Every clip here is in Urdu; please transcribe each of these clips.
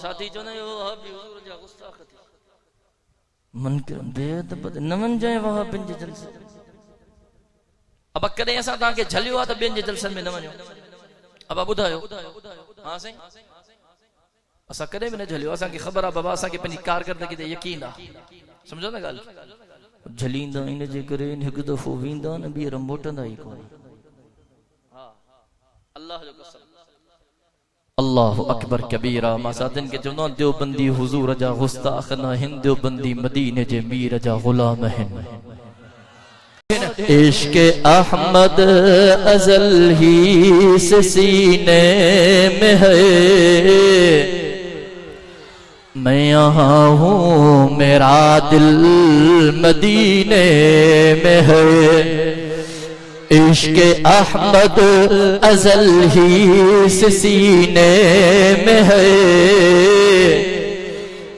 ساتھی چونا یہ وہابی حضور جا گستاخ تھی منکر بے ادب نمن جائے وہابن جے جلسے اب کدے ایسا تھا کہ جھلیو آتا بین جے جلسن میں نہ ونجو اب ٻڌايو ہاں سائیں اسا کدے بھی نہ جھلیو اسا کی خبر آ بابا اسا کے پنجی کارکردگی تے یقین آ سمجھو نا گل جھلیندا ان جے کرے ہک دفعو ویندا نہ بیر موٹندا ہی کوئی ہاں اللہ جو قسم اللہ اکبر کبیرہ ماسادن کے جو نون دیوبندی حضور جا گستاخ نہ ہند دیوبندی مدینے جے میر جا غلام ہیں عشق احمد ازل ہی سے سینے میں ہے میں یہاں ہوں میرا دل مدینے میں ہے عشق احمد ازل ہی سے سینے میں ہے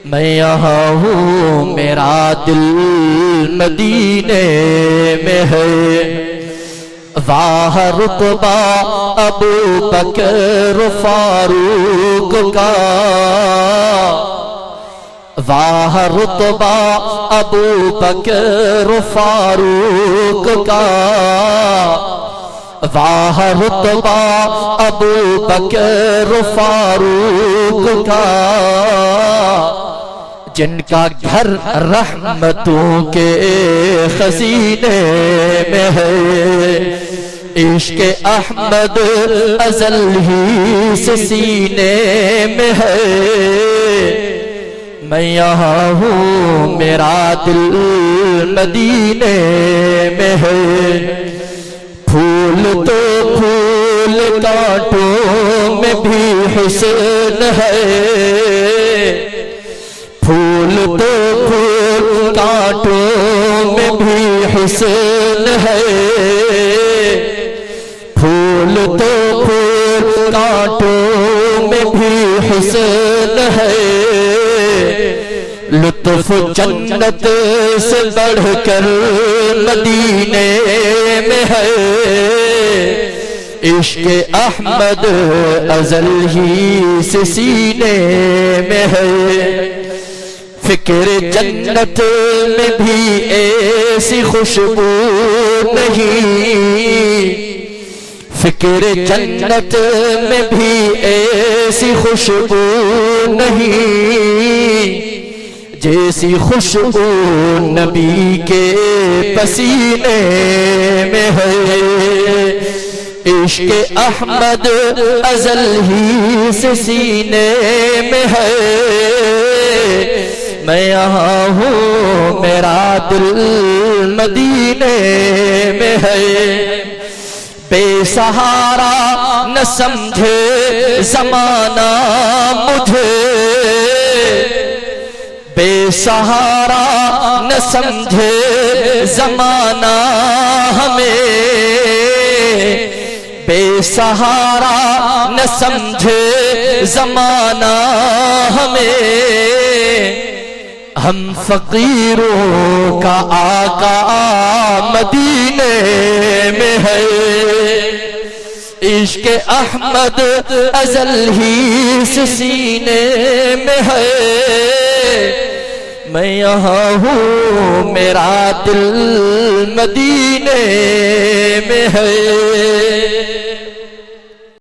میں یہاں ہوں میرا دل مدینے میں ہے واہ رتبہ ابو بکر فاروق کا واہ رتبہ ابو بکر فاروق کا واہ رتبہ ابو بکر فاروق کا جن کا گھر رحمتوں کے خزینے میں ہے عشق احمد ازل ہی سے سینے میں ہے میں یہاں ہوں میرا دل مدینے میں ہے پھول تو پھول کانٹوں میں بھی حسن ہے پھول تو پھول کانٹوں میں بھی حسن ہے پھول تو پھول کانٹوں میں بھی حسن ہے لطف جنت سے بڑھ کر مدینے میں ہے عشق احمد ازل ہی سے سینے میں ہے فکر جنت میں بھی ایسی خوشبو نہیں فکر جنت میں بھی ایسی خوشبو نہیں جیسی خوشبو نبی کے پسینے میں ہے عشق احمد ازل ہی سے سینے میں ہے میں یہاں ہوں میرا دل مدینے میں ہے بے سہارا نہ سمجھے زمانہ مجھے بے سہارا نہ سمجھے زمانہ ہمیں بے سہارا نہ سمجھے زمانہ ہمیں ہم فقیروں کا آقا مدینے میں ہے عشق احمد ازل ہی سے سینے میں ہے میں یہاں ہوں میرا دل مدینے میں ہے